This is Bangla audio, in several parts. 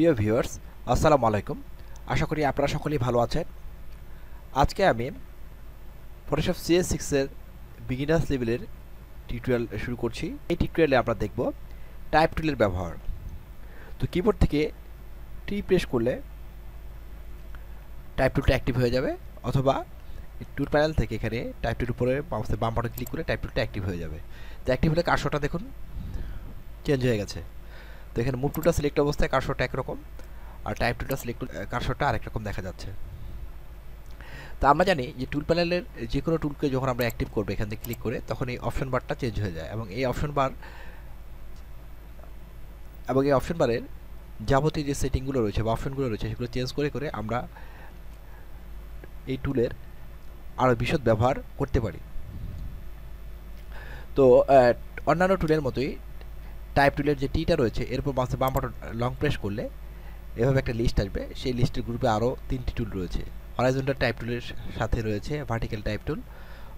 প্রিয় ভিউয়ার্স, আসসালামু আলাইকুম। আশা করি আপনারা সকলেই ভালো আছেন। আজকে আমি ফটোশপ CS6 এর বিগিনার্স লেভেলের টিউটোরিয়াল শুরু করছি। এই টিউটোরিয়ালে আমরা দেখব টাইপ টুলের ব্যবহার। তো কিবোর্ড থেকে টি প্রেস করলে টাইপ টুলটা অ্যাক্টিভ হয়ে যাবে, অথবা টুল প্যানেল থেকে এখানে টাইপ টুলের উপরে মাউসের বাম বাটন ক্লিক করে টাইপ টুলটা অ্যাক্টিভ হয়ে যাবে। তো অ্যাক্টিভ হলে কার্সরটা দেখুন চেঞ্জ হয়ে গেছে। তো এখানে মুভ টুলটা সিলেক্ট অবস্থায় কার্সরটা একরকম, আর টাইপ টুলটা সিলেক্ট কার্সরটা আরেক রকম দেখা যাচ্ছে। তো আমরা জানি যে টুল প্যানেলের যে কোনো টুলকে যখন আমরা অ্যাক্টিভ করবো এখান থেকে ক্লিক করে, তখন এই অপশন বারটা চেঞ্জ হয়ে যায়, এবং এই অপশন বারের যাবতীয় যে সেটিংগুলো রয়েছে বা অপশনগুলো রয়েছে সেগুলো চেঞ্জ করে করে আমরা এই টুলের আরও বিশদ ব্যবহার করতে পারি। তো অন্যান্য টুলের মতোই টাইপ টুলের যে টিটা রয়েছে এরপর মাউসের বাম বাটন লং প্রেস করলে এভাবে একটা লিস্ট আসবে। সেই লিস্টের গ্রুপে আরও 3টি টুল রয়েছে। হরাইজন্টাল টাইপ টুলের সাথে রয়েছে vertical type tool,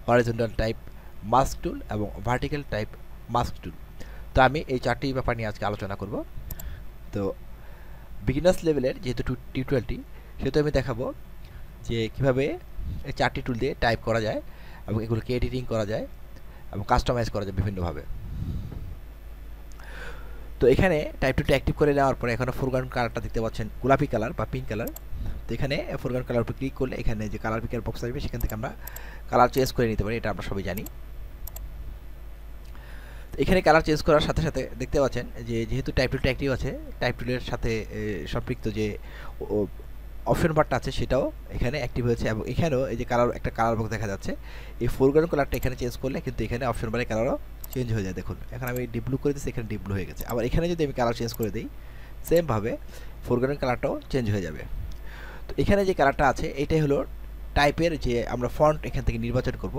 horizontal type mask tool এবং ভার্টিক্যাল টাইপ মাস্ক টুল। তো আমি এই 4টি ব্যাপার নিয়ে আজকে আলোচনা করব। তো বিগিনার্স লেভেলের যেহেতু টিউটোরিয়ালটি, সেহেতু আমি দেখাবো যে কীভাবে এই 4টি টুল দিয়ে টাইপ করা যায় এবং এগুলোকে এডিটিং করা যায় এবং কাস্টমাইজ করা যায় বিভিন্নভাবে। তো এখানে টাইপ টুলটা অ্যাক্টিভ করে নেওয়ার পরে এখানে ফোরগ্রাউন্ড কালারটা দেখতে পাচ্ছেন গোলাপি কালার বা পিঙ্ক কালার। তো এখানে ফোরগ্রাউন্ড কালার উপর ক্লিক করলে এখানে যে কালার পিকার বক্স আসবে সেখান থেকে আমরা কালার চেঞ্জ করে নিতে পারি, এটা আমরা সবাই জানি। তো এখানে কালার চেঞ্জ করার সাথে সাথে দেখতে পাচ্ছেন যে যেহেতু টাইপ টুলটা অ্যাক্টিভ আছে, টাইপ টুলের সাথে সম্পৃক্ত যে অপশন বারটা আছে সেটাও এখানে অ্যাক্টিভ হয়েছে, এবং এখানেও এই যে একটা কালার বক্স দেখা যাচ্ছে। এই ফোরগ্রাউন্ড কালারটা এখানে চেঞ্জ করলে কিন্তু এখানে অপশন বারের কালারও চেঞ্জ হয়ে যায়। দেখুন এখন আমি ডিপ ব্লু করে দিচ্ছি, এখানে ডিপ ব্লু হয়ে গেছে। আবার এখানে যদি আমি কালার চেঞ্জ করে দিই, সেমভাবে ফোরগ্রাউন্ড কালারটাও চেঞ্জ হয়ে যাবে। তো এখানে যে কালারটা আছে এটাই হলো টাইপের যে আমরা ফন্ট এখান থেকে নির্বাচন করব।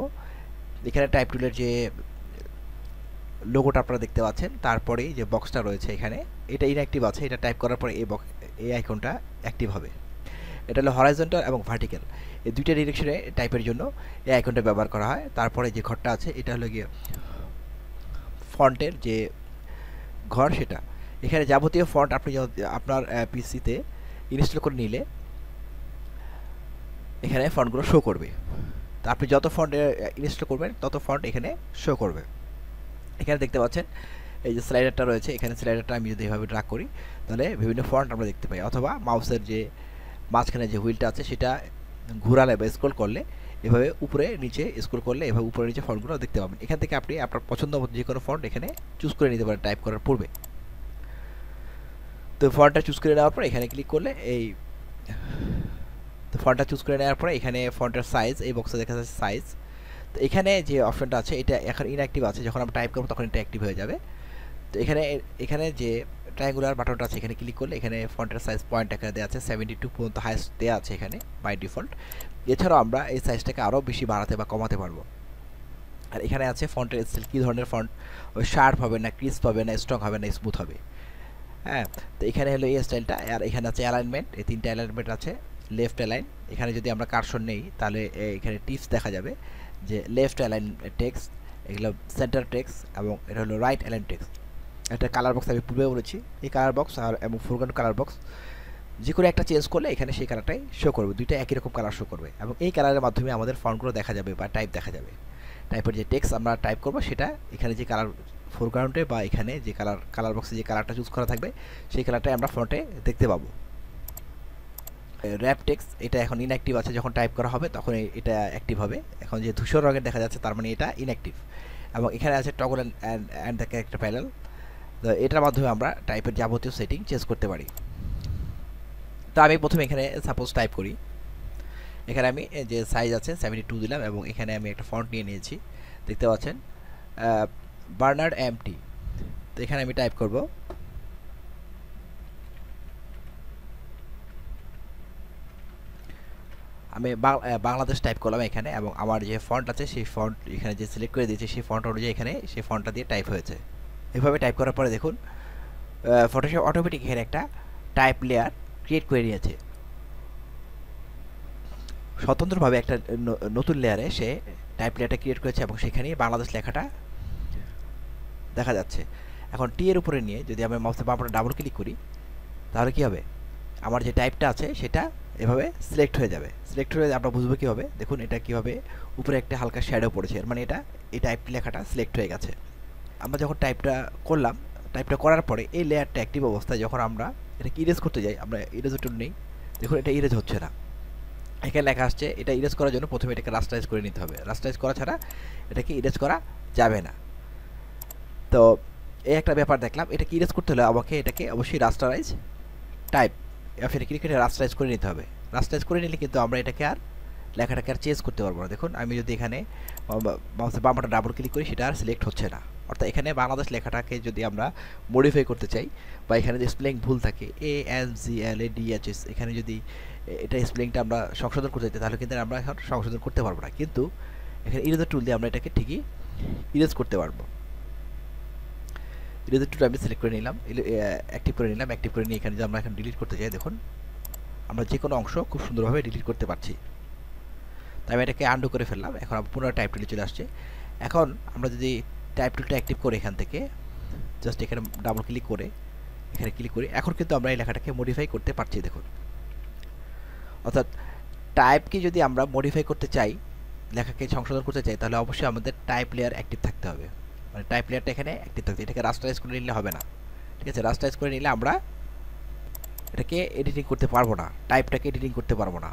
এখানে টাইপ টুলের যে লোগোটা আপনারা দেখতে পাচ্ছেন, তারপরেই যে বক্সটা রয়েছে এখানে এটা ইনঅ্যাক্টিভ আছে। এটা টাইপ করার পরে এই আইকনটা অ্যাক্টিভ হবে। এটা হলো হরাইজন্টাল এবং ভার্টিক্যাল, এই দুইটা ডিরেকশনে টাইপের জন্য এই আইকনটা ব্যবহার করা হয়। তারপরে যে ঘরটা আছে এটা হলো গিয়ে ফন্টের যে ঘর, সেটা এখানে যাবতীয় ফন্ট আপনি আপনার পিসিতে ইনস্টল করে নিলে এখানে ফন্টগুলো শো করবে। তো আপনি যত ফন্ট ইনস্টল করবেন তত ফন্ট এখানে শো করবে। এখানে দেখতে পাচ্ছেন এই যে স্লাইডারটা রয়েছে, এখানে স্লাইডারটা আমি যদি এভাবে ড্র্যাগ করি তাহলে বিভিন্ন ফন্ট আমরা দেখতে পাই, অথবা মাউসের যে মাঝখানে যে হুইলটা আছে সেটা ঘোরালে বা স্ক্রল করলে এভাবে উপরে নিচে স্ক্রল করলে এভাবে উপরে নিচে ফন্টগুলো দেখতে পাবেন। এখান থেকে আপনি আপনার পছন্দ মতো যে কোনো ফন্ট এখানে চুজ করে নিতে পারেন টাইপ করার পূর্বে। তো ফন্টটা চুজ করে নেওয়ার পর এখানে ক্লিক করলে তো ফন্টটা চুজ করে নেওয়ার পরে এখানে ফন্টের সাইজ, এই বক্সে দেখা যাচ্ছে সাইজ। তো এখানে যে অপশনটা আছে এটা এখন ইনঅ্যাক্টিভ আছে, যখন আমরা টাইপ করবো তখন এটা অ্যাক্টিভ হয়ে যাবে। তো এখানে যে ট্রায়াঙ্গুলার বাটনটা আছে এখানে ক্লিক করলে এখানে ফন্টের সাইজ পয়েন্ট এখানে দেওয়া আছে 72 পর্যন্ত হাইস্ট দেওয়া আছে এখানে বাই ডিফল্ট। এছাড়াও আমরা এই সাইজটাকে আরও বেশি বাড়াতে বা কমাতে পারবো। আর এখানে আছে ফন্টের স্টাইল, কী ধরনের ফন্ট, ওই শার্প হবে না, ক্রিস্প হবে না, স্ট্রং হবে না, স্মুথ হবে। হ্যাঁ, তো এখানে হলো এই স্টাইলটা। আর এখানে আছে অ্যালাইনমেন্ট, এই 3টা অ্যালাইনমেন্ট আছে। লেফট অ্যালাইন, এখানে যদি আমরা কার্সর নেই তাহলে এখানে টিপস দেখা যাবে যে লেফট অ্যালাইন টেক্সট, এগুলো সেন্টার টেক্সট, এবং এটা হলো রাইট অ্যালাইন টেক্সট। একটা কালার বক্স আমি পূর্বে বলেছি, এই কালার বক্স আর এবং ফোরগ্রাউন্ড কালার বক্স যে কোনো একটা চেঞ্জ করলে এখানে সেই কালারটাই শো করবে, দুইটা একই রকম কালার শো করবে, এবং এই কালারের মাধ্যমে আমাদের ফন্টগুলো দেখা যাবে বা টাইপ দেখা যাবে। টাইপের যে টেক্সট আমরা টাইপ করবো সেটা এখানে যে কালার ফোরগ্রাউন্ডে বা এখানে যে কালার বক্সে যে কালারটা চুজ করা থাকবে সেই কালারটাই আমরা ফন্টে দেখতে পাবো। র্যাপ টেক্সট এটা এখন ইনঅ্যাক্টিভ আছে, যখন টাইপ করা হবে তখন এটা অ্যাক্টিভ হবে। এখন যে ধূসর রঙের দেখা যাচ্ছে তার মানে এটা ইনঅ্যাক্টিভ। এবং এখানে আছে toggle and the character panel, তো এটার মাধ্যমে আমরা টাইপের যাবতীয় সেটিং চেঞ্জ করতে পারি। তো আমি প্রথমে এখানে সাপোজ টাইপ করি, এখানে আমি যে সাইজ আছে 72 দিলাম, এবং এখানে আমি একটা ফন্ট নিয়ে নিয়েছি দেখতে পাচ্ছেন বার্নার্ড এমটি। তো এখানে আমি টাইপ করব আমি বাংলাদেশ টাইপ করলাম এখানে, এবং আমার যে ফন্ট আছে সেই ফন্ট এখানে যে সিলেক্ট করে দিয়েছি সেই ফন্ট অনুযায়ী এখানে সেই ফন্টটা দিয়ে টাইপ হয়েছে। এভাবে টাইপ করার পরে দেখুন ফটোশপ অটোমেটিক এখানে একটা টাইপ লেয়ার ক্রিয়েট করে নিয়েছে। স্বতন্ত্রভাবে একটা নতুন লেয়ারে সে টাইপ লেয়ারটা ক্রিয়েট করেছে, এবং সেখানেই বাংলাদেশ লেখাটা দেখা যাচ্ছে। এখন টি এর উপরে নিয়ে যদি আমি মাউসের বাম বাটন ডাবল ক্লিক করি তাহলে কী হবে, আমার যে টাইপটা আছে সেটা এভাবে সিলেক্ট হয়ে যাবে। সিলেক্ট হয়ে আমরা বুঝবো কীভাবে, দেখুন এটা কীভাবে উপরে একটা হালকা শ্যাডো পড়েছে, এর মানে এটা এই টাইপ লেখাটা সিলেক্ট হয়ে গেছে। আমরা যখন টাইপটা করলাম, টাইপটা করার পরে এই লেয়ারটা অ্যাক্টিভ অবস্থায় যখন আমরা এটাকে ইরেজ করতে যাই, আমরা ইরেজ টুল নেই, দেখুন এটা ইরেজ হচ্ছে না। এখানে লেখা আসছে এটা ইরেজ করার জন্য প্রথমে এটাকে রাস্টারাইজ করে নিতে হবে, রাস্টারাইজ করা ছাড়া এটাকে ইরেজ করা যাবে না। তো এই একটা ব্যাপার দেখলাম, এটাকে ইরেজ করতে হলে আমাকে এটাকে অবশ্যই রাস্টারাইজ টাইপ ফের ক্লিক করে রাস্টারাইজ করে নিতে হবে। রাস্টারাইজ করে নিলে কিন্তু আমরা এটাকে আর লেখাটাকে আর চেঞ্জ করতে পারবো না। দেখুন আমি যদি এখানে মাউসের বাম বাটন ডাবল ক্লিক করি সেটা আর সিলেক্ট হচ্ছে না। অর্থাৎ এখানে বাংলাদেশ লেখাটাকে যদি আমরা মডিফাই করতে চাই বা এখানে যে স্পেলিং ভুল থাকে ANGLADHS, এখানে যদি এটা স্পেলিংটা আমরা সংশোধন করতে চাই তাহলে কিন্তু আমরা এখন সংশোধন করতে পারবো না, কিন্তু এখানে ইরেজার টুল দিয়ে আমরা এটাকে ঠিকই ইরেজ করতে পারবো। ইরেজার টুল আমি সিলেক্ট করে নিলাম, অ্যাক্টিভ করে নিলাম। অ্যাক্টিভ করে নিয়ে এখানে যদি আমরা এখন ডিলিট করতে চাই, দেখুন আমরা যে কোনো অংশ খুব সুন্দরভাবে ডিলিট করতে পারছি। তাই আমি এটাকে আন্ডু করে ফেললাম। এখন পুনরায় টাইপ টুলে চলে আসছে। এখন আমরা যদি টাইপ টুলটা অ্যাক্টিভ করে এখান থেকে জাস্ট এখানে ডাবল ক্লিক করে এখানে ক্লিক করি, এখন কিন্তু আমরা এই লেখাটাকে মডিফাই করতে পারছি। দেখুন, অর্থাৎ টাইপকে যদি আমরা মডিফাই করতে চাই, লেখাকে সংশোধন করতে চাই, তাহলে অবশ্যই আমাদের টাইপ লেয়ার অ্যাক্টিভ থাকতে হবে। মানে টাইপ লেয়ারটা এখানে অ্যাক্টিভ থাকবে। এটাকে রাস্টারাইজ করে নিলে হবে না, ঠিক আছে? রাস্টারাইজ করে নিলে আমরা এটাকে এডিটিং করতে পারবো না, টাইপটাকে এডিটিং করতে পারবো না,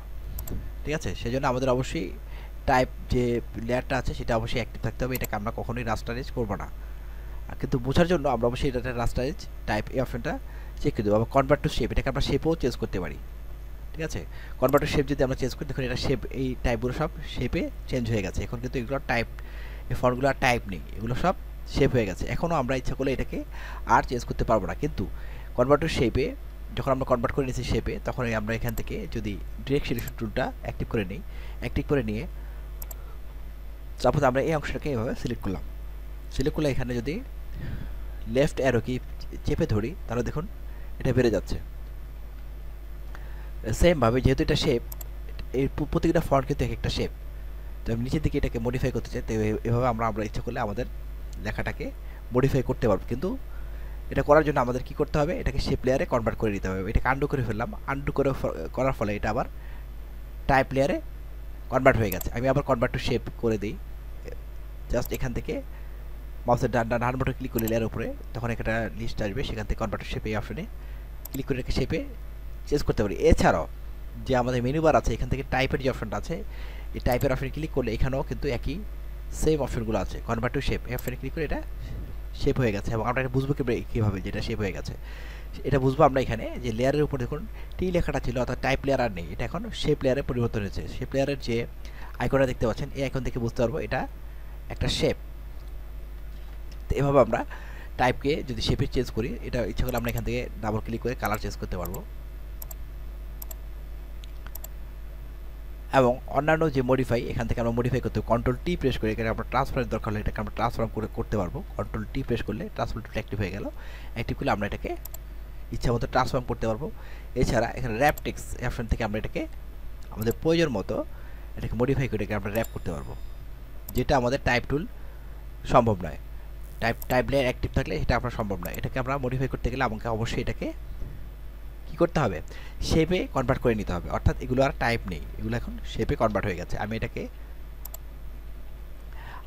ঠিক আছে? সেজন্য আমাদের অবশ্যই টাইপ যে লেয়ারটা আছে সেটা অবশ্যই অ্যাক্টিভ থাকতে হবে। এটাকে আমরা কখনোই রাস্টারাইজ করবো না। কিন্তু বোঝার জন্য আমরা অবশ্যই এটা রাস্টারাইজ টাইপ এই অপশনটা চেক করে দেবো। আবার কনভার্ট টু শেপ, এটাকে আমরা শেপও চেঞ্জ করতে পারি, ঠিক আছে? কনভার্ট টু শেপ যদি আমরা চেঞ্জ করি, দেখুন এটা শেপ, এই টাইপগুলো সব শেপে চেঞ্জ হয়ে গেছে। এখন কিন্তু এগুলো টাইপ, এই ফন্টগুলো আর টাইপ নেই, এগুলো সব শেপ হয়ে গেছে। এখনও আমরা ইচ্ছা করলে এটাকে আর চেঞ্জ করতে পারবো না। কিন্তু কনভার্ট টু শেপে যখন আমরা কনভার্ট করে নিয়েছি শেপে, তখন আমরা এখান থেকে যদি ডিরেক্ট সিলেকশন টুলটা অ্যাক্টিভ করে নিই, অ্যাক্টিভ করে নিয়ে সাপোজ আমরা এই অংশটাকে এভাবে সিলেক্ট করলাম, সিলেক্ট করলে এখানে যদি লেফট অ্যারো কি চেপে ধরি তাহলে দেখুন এটা বেড়ে যাচ্ছে। সেমভাবে যেহেতু এটা শেপ, এই প্রত্যেকটা ফন্ট কিন্তু এক একটা শেপ, তো আমি নিচের দিকে এটাকে মডিফাই করতে চাই, তো এভাবে আমরা ইচ্ছা করলে আমাদের লেখাটাকে মডিফাই করতে পারবো। কিন্তু এটা করার জন্য আমাদের কি করতে হবে, এটাকে শেপ লেয়ারে কনভার্ট করে দিতে হবে। এটাকে আন্ডু করে ফেললাম, আন্ডু করে করার ফলে এটা আবার টাইপ লেয়ারে কনভার্ট হয়ে গেছে। আমি আবার কনভার্ট টু শেপ করে দিই, জাস্ট এখান থেকে মাউসের ডান বাটন ক্লিক করলে লেয়ার উপরে, তখন একটা লিস্ট আসবে, সেখান থেকে কনভার্ট টু শেপ এই অপশনে ক্লিক করে রেখে শেপে চেঞ্জ করতে পারি। এছাড়াও যে আমাদের মেনু বার আছে, এখান থেকে টাইপের যে অপশনটা আছে, এই টাইপের অপশনে ক্লিক করলে এখানেও কিন্তু একই সেম অপশনগুলো আছে। কনভার্ট টু শেপ এই অপশনে ক্লিক করে এটা শেপ হয়ে গেছে, এবং আমরা এটা বুঝবো কীভাবে যেটা শেপ হয়ে গেছে। এটা বুঝবো আমরা এখানে যে লেয়ারের উপর দেখুন টি লেখাটা ছিল, অর্থাৎ টাইপ লেয়ার আর নেই, এটা এখন শেপ লেয়ারে পরিবর্তন হয়েছে। শেপ লেয়ারের যে আইকনটা দেখতে পাচ্ছেন, এই আইকন থেকে বুঝতে পারবো এটা একটা শেপ। তো এভাবে আমরা টাইপকে যদি শেপে চেঞ্জ করি, এটা ইচ্ছা করলে আমরা এখান থেকে ডাবল ক্লিক করে কালার চেঞ্জ করতে পারবো। এবং অন্যান্য যে মডিফাই, এখান থেকে আমরা মডিফাই করতে কন্ট্রোল টি প্রেস করে, এখানে আমরা ট্রান্সফারের দরকার হলে এটাকে আমরা ট্রান্সফর্ম করতে পারবো। কন্ট্রোল টি প্রেস করলে ট্রান্সফর্ম টুলটা অ্যাক্টিভ হয়ে গেল। অ্যাক্টিভ করলে আমরা এটাকে ইচ্ছা মতো ট্রান্সফর্ম করতে পারবো। এছাড়া এখানে র্যাপ টেক্সট অপশন থেকে আমরা এটাকে আমাদের প্রয়োজন মতো এটাকে মডিফাই করে আমরা র্যাপ করতে পারবো, যেটা আমাদের টাইপ টুল সম্ভব নয়। টাইপ লেয়ার অ্যাক্টিভ থাকলে এটা আপনার সম্ভব নয়। এটাকে আমরা মডিফাই করতে গেলে আমাকে অবশ্যই এটাকে কী করতে হবে, শেপে কনভার্ট করে নিতে হবে। অর্থাৎ এগুলো আর টাইপ নেই, এগুলো এখন শেপে কনভার্ট হয়ে গেছে। আমি এটাকে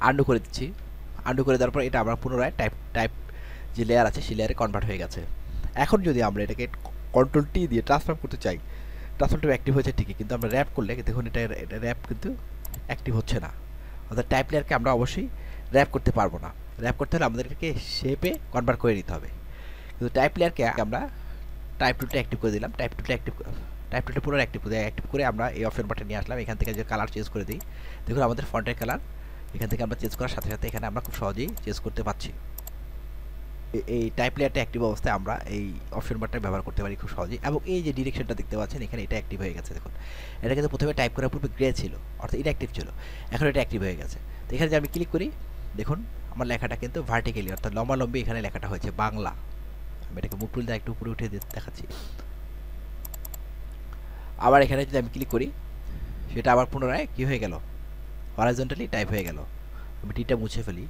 আন্ডু করে দিচ্ছি। আন্ডু করে দেওয়ার পর এটা আমরা পুনরায় টাইপ যে লেয়ার আছে সেই লেয়ারে কনভার্ট হয়ে গেছে। এখন যদি আমরা এটাকে কন্ট্রোল টি দিয়ে ট্রান্সফর্ম করতে চাই, ট্রান্সফর্ম টু অ্যাক্টিভ হয়েছে ঠিকই, কিন্তু আমরা র্যাপ করলে দেখুন এটা র্যাপ কিন্তু অ্যাক্টিভ হচ্ছে না। অর্থাৎ টাইপ লেয়ারকে আমরা অবশ্যই র্যাপ করতে পারবো না। র্যাপ করতে হলে আমাদের এটাকে শেপে কনভার্ট করে নিতে হবে। কিন্তু টাইপ লেয়ারকে আমরা টাইপ টুলটা অ্যাক্টিভ করে দিলাম, টাইপ টুলটা পুরো অ্যাক্টিভ করে আমরা এই অপশন বাটনে নিয়ে আসলাম। এখান থেকে যে কালার চেঞ্জ করে দিই, দেখুন আমাদের ফন্টের কালার এখান থেকে আমরা চেঞ্জ করার সাথে সাথে এখানে আমরা খুব সহজেই চেঞ্জ করতে পারছি। এই টাইপ লেয়ারটা অ্যাক্টিভ অবস্থায় আমরা এই অপশন বাটনটা ব্যবহার করতে পারি খুব সহজেই। এবং এই যে ডিরেকশনটা দেখতে পাচ্ছেন এখানে, এটা অ্যাক্টিভ হয়ে গেছে। দেখুন এটা কিন্তু প্রথমে টাইপ করার পূর্বে গ্রে ছিল, অর্থাৎ ইনঅ্যাক্টিভ ছিল, এখন এটা অ্যাক্টিভ হয়ে গেছে। তো এখানে যে আমি ক্লিক করি, দেখুন আমার লেখাটা কিন্তু ভার্টিক্যালি অর্থাৎ লম্বালম্বি এখানে লেখাটা হয়েছে বাংলা। আমি এটাকে মুভ টুল দিয়ে একটু উপরে উঠে দেখাচ্ছি। আবার এখানে যদি আমি ক্লিক করি, সেটা আবার পুনরায় কী হয়ে গেল, হরাইজন্টালি টাইপ হয়ে গেল। আমি টিটা মুছে ফেলি।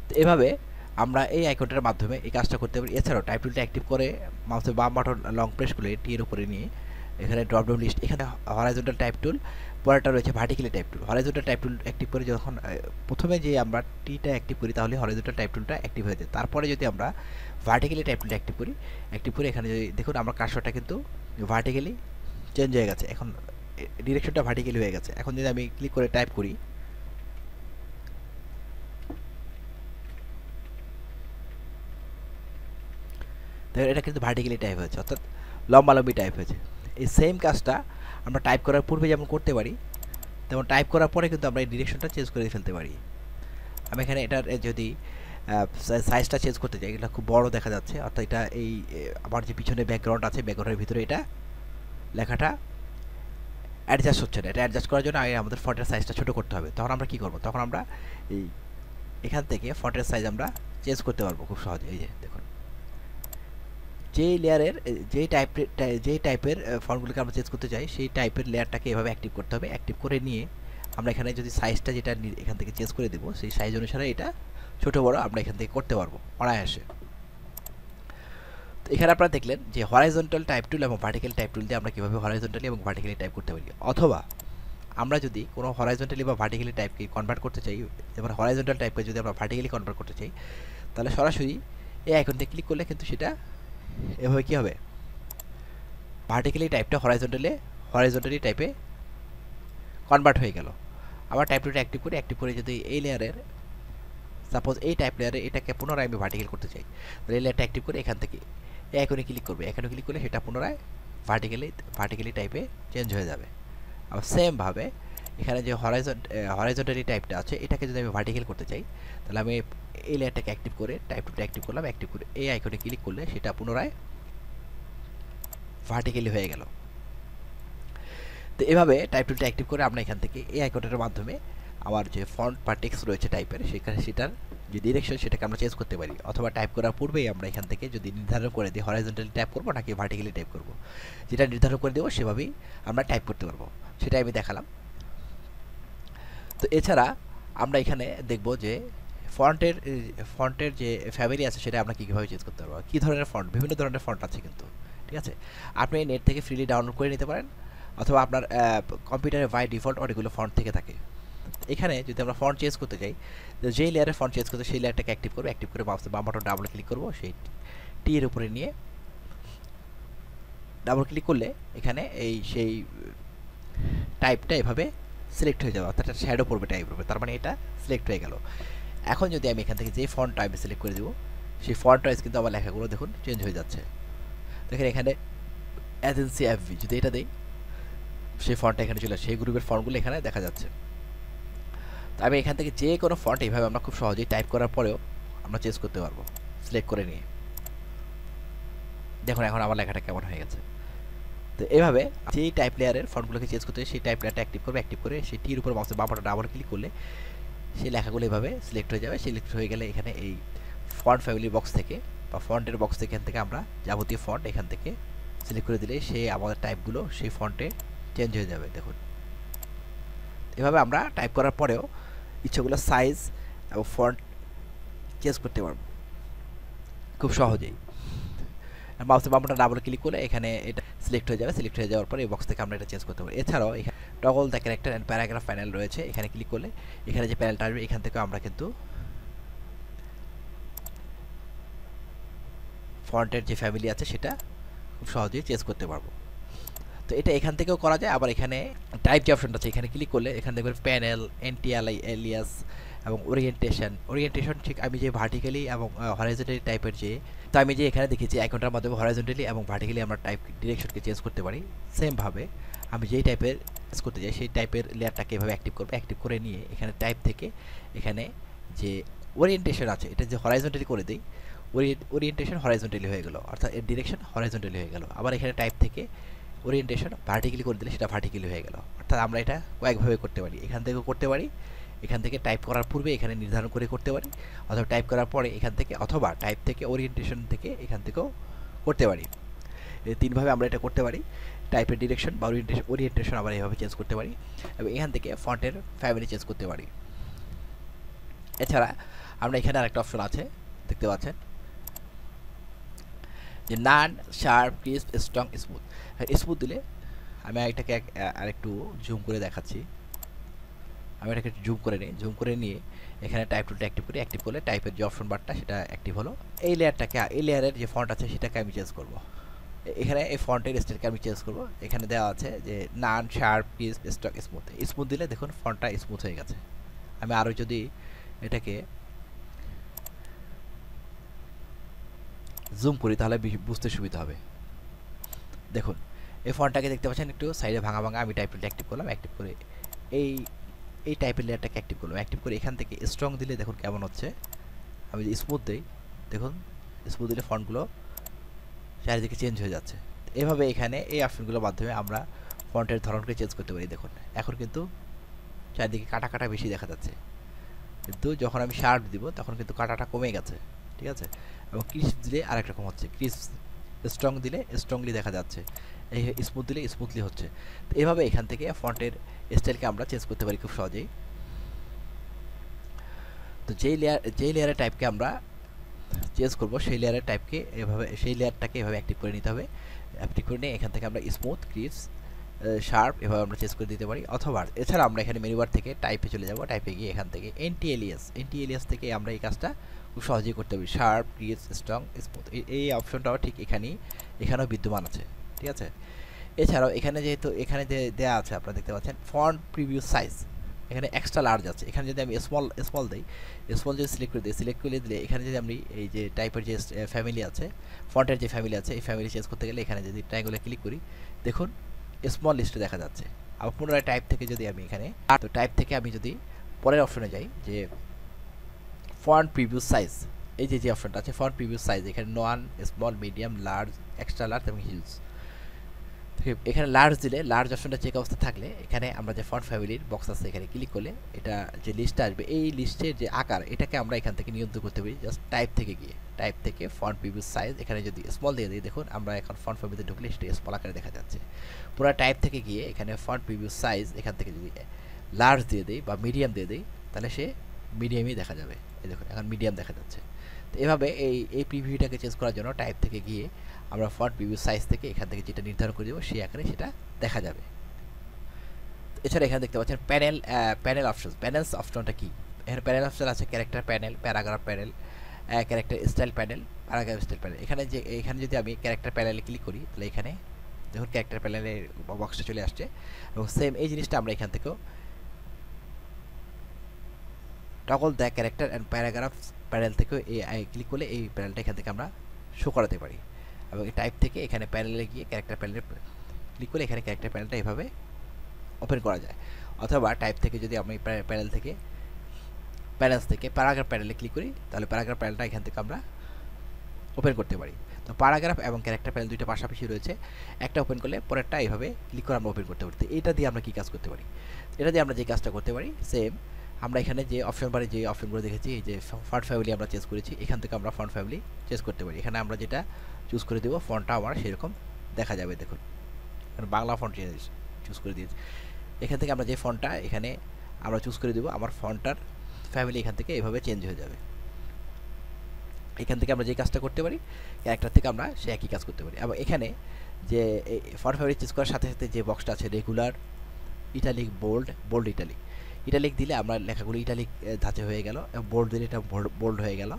তো এভাবে আমরা এই আইকনটার মাধ্যমে এই কাজটা করতে পারি। এছাড়াও টাইপ টুলটা অ্যাক্টিভ করে মাউসের বাম বাটন লং প্রেস করে টি এর উপরে নিয়ে এখানে ড্রপ ডাউন লিস্ট, এখানে হরাইজন্টাল টাইপ টুল, পরেরটা রয়েছে vertically type tool. Horizontal type টুল অ্যাক্টিভ করে যখন প্রথমে যে আমরা টিটা অ্যাক্টিভ করি তাহলে হরাইজন্টাল টাইপ টুলটা অ্যাক্টিভ হয়ে যায়। তারপরে যদি আমরা ভার্টিক্যালি টাইপ টুলটা অ্যাক্টিভ করি এখানে যদি দেখুন আমার কার্সরটা কিন্তু ভার্টিক্যালি চেঞ্জ হয়ে গেছে, এখন ডিরেকশনটা ভার্টিক্যালি হয়ে গেছে। এখন যদি আমি ক্লিক করে টাইপ করি, তাহলে এটা কিন্তু ভার্টিক্যালি টাইপ হয়েছে, অর্থাৎ লম্বালম্বি টাইপ হয়েছে। এই সেম কাজটা আমরা টাইপ করার পূর্বে যেমন করতে পারি, তেমন টাইপ করার পরে কিন্তু আমরা এই ডিরেকশনটা চেঞ্জ করে ফেলতে পারি। আমি এখানে এটার যদি সাইজটা চেঞ্জ করতে চাই, এটা খুব বড় দেখা যাচ্ছে, অর্থাৎ এটা এই আমার যে পিছনে ব্যাকগ্রাউন্ড আছে ব্যাকগ্রাউন্ডের ভিতরে এটা লেখাটা অ্যাডজাস্ট হচ্ছে না। এটা অ্যাডজাস্ট করার জন্য আগে আমাদের ফন্টের সাইজটা ছোটো করতে হবে। তখন আমরা কী করব, তখন আমরা এখান থেকে ফন্টের সাইজ আমরা চেঞ্জ করতে পারবো খুব সহজে। এই যে দেখুন, যেই লেয়ারের যেই টাইপের ফন্টগুলোকে আমরা চেঞ্জ করতে চাই সেই টাইপের লেয়ারটাকে এভাবে অ্যাক্টিভ করতে হবে। অ্যাক্টিভ করে নিয়ে আমরা এখানে যদি সাইজটা যেটা এখান থেকে চেঞ্জ করে দেবো সেই সাইজ অনুসারে এটা ছোটো বড়ো আমরা এখান থেকে করতে পারবো অনায়াসে। তো এখানে আপনারা দেখলেন যে হরাইজন্টাল টাইপ টুল এবং ভার্টিক্যাল টাইপ টুল দিয়ে আমরা কীভাবে হরাইজন্টালি এবং ভার্টিক্যালি টাইপ করতে পারি। অথবা আমরা যদি কোনো হরাইজন্টালি বা ভার্টিক্যালি টাইপকে কনভার্ট করতে চাই, যেমন হরাইজন্টাল টাইপকে যদি আমরা ভার্টিক্যালি কনভার্ট করতে চাই, তাহলে সরাসরি এই আইকনতে ক্লিক করলে কিন্তু সেটা এভাবে কী হবে, ভার্টিক্যালি টাইপটা হরাইজন্টালি টাইপে কনভার্ট হয়ে গেল। আবার টাইপ টুলটা অ্যাক্টিভ করে যদি এই লেয়ারের সাপোজ এই টাইপ লেয়ারে এটাকে পুনরায় আমি ভার্টিক্যাল করতে চাই, তাহলে এই লেয়ারটা অ্যাক্টিভ করে এখান থেকে এই আইকনে ক্লিক করবে, এখানে ক্লিক করলে সেটা পুনরায় ভার্টিক্যালি টাইপে চেঞ্জ হয়ে যাবে। আবার সেমভাবে এখানে যে হরাইজন্টালি টাইপটা আছে এটাকে যদি আমি ভার্টিক্যাল করতে চাই, তাহলে আমি এই লেয়ারটাকে অ্যাক্টিভ করে টাইপ টুলটা অ্যাক্টিভ করলাম, অ্যাক্টিভ করে এই আইকনে ক্লিক করলে সেটা পুনরায় ভার্টিক্যালি হয়ে গেল। তো এভাবে টাইপ টুলটা অ্যাক্টিভ করে আমরা এখান থেকে এই আইকনটার মাধ্যমে আমার যে ফন্ট বা টেক্সট রয়েছে টাইপের সেটার যে ডিরেকশন সেটাকে আমরা চেঞ্জ করতে পারি। অথবা টাইপ করার পূর্বেই আমরা এখান থেকে যদি নির্ধারণ করে দিই হরাইজন্টালি টাইপ করবো নাকি ভার্টিক্যালি টাইপ করবো, যেটা নির্ধারণ করে দেবো সেভাবেই আমরা টাইপ করতে পারবো, সেটাই আমি দেখালাম। তো এছাড়া আমরা এখানে দেখব যে ফন্টের যে ফ্যামিলি আছে সেটা আমরা কীভাবে চেঞ্জ করতে পারবো। কী ধরনের ফন্ট, বিভিন্ন ধরনের ফন্ট আছে কিন্তু, ঠিক আছে। আপনি নেট থেকে ফ্রিলি ডাউনলোড করে নিতে পারেন, অথবা আপনার কম্পিউটারে বাই ডিফল্ট অনেকগুলো ফন্ট থেকে থাকে। এখানে যদি আমরা ফন্ট চেঞ্জ করতে চাই, যেই লেয়ারে ফন্ট চেঞ্জ করতে সেই লেয়ারটাকে অ্যাক্টিভ করে মাউসের বাম বাটন ডাবল ক্লিক করবো, সেই টি এর উপরে নিয়ে ডাবল ক্লিক করলে এখানে সেই টাইপটা এভাবে সিলেক্ট হয়ে যাবে, অর্থাৎ শ্যাডো পড়বে টাইপ পড়বে, তার মানে এটা সিলেক্ট হয়ে গেল। এখন যদি আমি এখান থেকে যে ফন্টটা আমি সিলেক্ট করে দেবো সেই ফন্ট ওয়াইজ কিন্তু আমার লেখাগুলো দেখুন চেঞ্জ হয়ে যাচ্ছে। দেখেন এখানে এজেন্সি এফভি যদি এটা দিই সেই ফন্টটা এখানে চলে আসে, সেই গ্রুপের ফন্টগুলো এখানে দেখা যাচ্ছে। তো আমি এখান থেকে যে কোনো ফন্ট এইভাবে আমরা খুব সহজেই টাইপ করার পরেও আমরা চেঞ্জ করতে পারবো সিলেক্ট করে নিয়ে। দেখুন এখন আমার লেখাটা কেমন হয়ে গেছে। তো এইভাবে যেই টাইপ লেয়ারের ফন্টগুলোকে চেঞ্জ করতে সেই টাইপ লেয়ারটা অ্যাক্টিভ করে সেই টির উপর মাউসের বাম বাটন ডাবল ক্লিক করলে সেই লেখাগুলো এভাবে সিলেক্ট হয়ে যাবে। সিলেক্ট হয়ে গেলে এখানে এই ফন্ট ফ্যামিলি বক্স থেকে বা ফন্টের বক্স থেকে এখান থেকে আমরা যাবতীয় ফন্ট এখান থেকে সিলেক্ট করে দিলে সেই আমাদের টাইপগুলো সেই ফন্টে চেঞ্জ হয়ে যাবে। দেখুন এভাবে আমরা টাইপ করার পরেও ইচ্ছাগুলো সাইজ এবং ফন্ট চেঞ্জ করতে পারবো খুব সহজেই। মাউসের বাম বাটন ডাবল ক্লিক করলে এখানে এটা সিলেক্ট হয়ে যাবে। সিলেক্ট হয়ে যাওয়ার পরে এই বক্স থেকে আমরা এটা চেঞ্জ করতে পারি। এছাড়াও এখানে toggle the character and paragraph panel রয়েছে, এখানে ক্লিক করলে এখানে যে প্যানেলটা আসবে এখান থেকে আমরা কিন্তু ফন্টের যে ফ্যামিলি আছে সেটা খুব সহজেই চেঞ্জ করতে পারবো। তো এটা এখান থেকেও করা যায়। আবার এখানে টাইপ যে অপশনটা আছে এখানে ক্লিক করলে এখান থেকে প্যানেল, এলিয়াস এবং ওরিয়েন্টেশন ঠিক আমি যে ভার্টিক্যালি এবং হরাইজন্টালি টাইপের তো আমি যে এখানে দেখেছি আইকনটার মাধ্যমে হরাইজন্টালি এবং ভার্টিক্যালি আমরা টাইপ ডিরেকশনকে চেঞ্জ করতে পারি। সেমভাবে আমি যেই টাইপের চেঞ্জ করতে চাই সেই টাইপের লেয়ারটাকে এভাবে অ্যাক্টিভ করে নিয়ে এখানে টাইপ থেকে এখানে যে ওরিয়েন্টেশন আছে এটা যে হরাইজন্টালি করে দিই, ওরিয়েন্টেশন হরাইজন্টালি হয়ে গেল, অর্থাৎ এর ডিরেকশন হরাইজন্টালি হয়ে গেল। আবার এখানে টাইপ থেকে ওরিয়েন্টেশন ভার্টিক্যালি করে দিলে সেটা ভার্টিক্যালি হয়ে গেল। অর্থাৎ আমরা এটা কয়েকভাবে করতে পারি, এখান থেকেও করতে পারি, এখান থেকে টাইপ করার পূর্বে এখানে নির্ধারণ করে করতে পারি, অথবা টাইপ করার পরে এখান থেকে, অথবা টাইপ থেকে ওরিয়েন্টেশন থেকে এখান থেকেও করতে পারি। এই তিনভাবে আমরা এটা করতে পারি। টাইপের ডিরেকশন বা ওরিয়েন্টেশন আবার এইভাবে চেঞ্জ করতে পারি এবং এখান থেকে ফন্টের ফ্যামিলি চেঞ্জ করতে পারি। এছাড়া আমরা এখানে আরেকটা অপশন আছে দেখতে পাচ্ছেন যে none, sharp, crisp, strong, smooth. Smooth দিলে আমি এটাকে আরেকটু জুম করে দেখাচ্ছি। আমি এটাকে জুম করে নিই, জুম করে নিয়ে এখানে টাইপ টুলটা অ্যাক্টিভ করি। অ্যাক্টিভ করলে টাইপের যে অপশন বারটা সেটা অ্যাক্টিভ হলো। এই লেয়ারের যে ফন্ট আছে সেটাকে আমি চেঞ্জ করব। এখানে এই ফন্টের স্টাইলকে আমি চেঞ্জ করব। এখানে দেওয়া আছে যে none, sharp, crisp, strong, smooth. Smooth দিলে দেখুন ফন্টটা স্মুথ হয়ে গেছে। আমি আরও যদি এটাকে জুম করি তাহলে বুঝতে সুবিধা হবে। দেখুন এই ফন্টটাকে দেখতে পাচ্ছেন একটু সাইডে ভাঙা ভাঙা। আমি টাইপ টুলটা অ্যাক্টিভ করলাম, অ্যাক্টিভ করে এই এই টাইপের লেয়ারটাকে অ্যাক্টিভ করলাম। অ্যাক্টিভ করে এখান থেকে স্ট্রং দিলে দেখুন কেমন হচ্ছে। আমি যদি স্মুথ দিই, দেখুন স্মুথ দিলে ফন্টগুলো চারিদিকে চেঞ্জ হয়ে যাচ্ছে। এভাবে এখানে এই অপশনগুলোর মাধ্যমে আমরা ফন্টের ধরনকে চেঞ্জ করতে পারি। দেখুন এখন কিন্তু চারিদিকে কাটা কাটা বেশি দেখা যাচ্ছে, কিন্তু যখন আমি শার্প দিব তখন কিন্তু কাটাটা কমে গেছে, ঠিক আছে। এবং ক্রিস্প দিলে আরেক রকম হচ্ছে, ক্রিস্প। স্ট্রং দিলে স্ট্রংলি দেখা যাচ্ছে, এই স্মুথ দিলে স্মুথলি হচ্ছে। তো এভাবে এখান থেকে ফন্টের স্টাইলকে আমরা চেঞ্জ করতে পারি খুব সহজেই। তো যেই লেয়ারের টাইপকে আমরা চেঞ্জ করব সেই লেয়ারের টাইপকে এভাবে, সেই লেয়ারটাকে এভাবে অ্যাক্টিভ করে নিতে হবে। অ্যাক্টিভ করে নিয়ে এখান থেকে আমরা স্মুথ, ক্রিস্প, শার্প এভাবে আমরা চেঞ্জ করে দিতে পারি। অথবা এছাড়া আমরা এখানে মেনু বার থেকে টাইপে চলে যাব। টাইপে গিয়ে এখান থেকে এন্টি এলিয়াস থেকে আমরা এই কাজটা খুব সহজেই করতে পারি। শার্প, ক্রিস্প, স্ট্রং, স্মুথ এই অপশনটাও ঠিক এখানেও বিদ্যমান আছে, ঠিক আছে। এছাড়াও এখানে যেহেতু এখানে যে দেওয়া আছে আপনারা দেখতে পাচ্ছেন ফন্ট প্রিভিউ সাইজ, এখানে এক্সট্রা লার্জ আছে। এখানে যদি আমি স্মল দিই, স্মল যদি সিলেক্ট করে দিলে এখানে যদি আমি এই যে টাইপের যে ফ্যামিলি আছে, ফন্টের যে ফ্যামিলি আছে, এই ফ্যামিলি চেঞ্জ করতে গেলে এখানে যদি ট্রায়াঙ্গলে ক্লিক করি দেখুন স্মল লিস্টে দেখা যাচ্ছে। আবার পুনরায় টাইপ থেকে যদি আমি এখানে, তো টাইপ থেকে আমি যদি পরের অপশনে যাই যে ফন্ট প্রিভিউ সাইজ, এই যে অপশনটা আছে ফন্ট প্রিভিউ সাইজ, এখানে none, small, medium, large, extra large এবং হিউজ। এখানে লার্জ দিলে, লার্জ অপশনটা চেক অবস্থা থাকলে এখানে আমরা যে ফন্ট ফ্যামিলির বক্স আছে এখানে ক্লিক করলে এটা যে লিস্টটা আসবে, এই লিস্টের যে আকার এটাকে আমরা এখান থেকে নিয়ন্ত্রণ করতে পারি জাস্ট টাইপ থেকে গিয়ে। টাইপ থেকে ফন্ট প্রিভিউ সাইজ এখানে যদি স্মল দিয়ে দিই, দেখুন আমরা এখন ফন্ট ফ্যামিলিতে ঢুকলে সেটা স্মল আকারে দেখা যাচ্ছে। পুরো টাইপ থেকে গিয়ে এখানে ফন্ট প্রিভিউ সাইজ এখান থেকে যদি লার্জ দিয়ে দিই বা মিডিয়াম দিয়ে দিই তাহলে সে মিডিয়ামই দেখা যাবে। এই দেখুন এখন মিডিয়াম দেখা যাচ্ছে। তো এভাবে এই প্রিভিউটাকে চেঞ্জ করার জন্য টাইপ থেকে গিয়ে আমরা ফন্ট প্রিভিউ সাইজ থেকে এখান থেকে যেটা নির্ধারণ করে দেবো সেই আকারে সেটা দেখা যাবে। এছাড়া এখানে দেখতে পাচ্ছেন প্যানেল অপশন। প্যানেলস অপশনটা কি? এখানে প্যানেল অপশন আছে character panel, paragraph panel, character style panel, paragraph style panel. এখানে যদি আমি ক্যারেক্টার প্যানেলে ক্লিক করি তাহলে এখানে দেখুন ক্যারেক্টার প্যানেলের বক্সটা চলে আসছে। এবং সেম এই জিনিসটা আমরা এখান থেকেও toggle the character and paragraph panel থেকেও ক্লিক করলে এই প্যানেলটা এখান থেকে আমরা শো করাতে পারি। এবং এই টাইপ থেকে এখানে প্যানেলে গিয়ে ক্যারেক্টার প্যানেলে ক্লিক করলে এখানে ক্যারেক্টার প্যানেলটা এভাবে ওপেন করা যায়। অথবা টাইপ থেকে যদি আমি প্যানেলস থেকে প্যারাগ্রাফ প্যানেলে ক্লিক করি তাহলে প্যারাগ্রাফ প্যানেলটা এখান থেকে আমরা ওপেন করতে পারি। তো প্যারাগ্রাফ এবং ক্যারেক্টার প্যানেল দুইটা পাশাপাশি রয়েছে, একটা ওপেন করলে পরেরটা এইভাবে ক্লিক করে আমরা ওপেন করতে পারি। তো এটা দিয়ে আমরা কী কাজ করতে পারি? এটা দিয়ে আমরা যে কাজটা করতে পারি সেম আমরা এখানে যে অপশন বারে যে অপশনগুলো দেখেছি, এই যে ফন্ট ফ্যামিলি আমরা চেঞ্জ করেছি, এখান থেকে আমরা ফন্ট ফ্যামিলি চেঞ্জ করতে পারি। এখানে আমরা যেটা চুজ করে দেবো ফন্টটা আমার সেরকম দেখা যাবে। দেখুন বাংলা ফন্ট চুজ করে দিয়েছি। এখান থেকে আমরা যে ফন্টটা এখানে আমরা চুজ করে দেবো, আমার ফন্টটার ফ্যামিলি এখান থেকে এভাবে চেঞ্জ হয়ে যাবে। এখান থেকে আমরা যে কাজটা করতে পারি ক্যারেক্টার থেকে আমরা সে একই কাজ করতে পারি। এবং এখানে যে ফন্ট ফ্যামিলি চেঞ্জ করার সাথে সাথে যে বক্সটা আছে রেগুলার, ইটালিক, বোল্ড ইটালিক দিলে আমরা লেখাগুলো ইটালিক ধাঁচে হয়ে গেল, এবং বোল্ড দিলে এটা বোল্ড হয়ে গেল,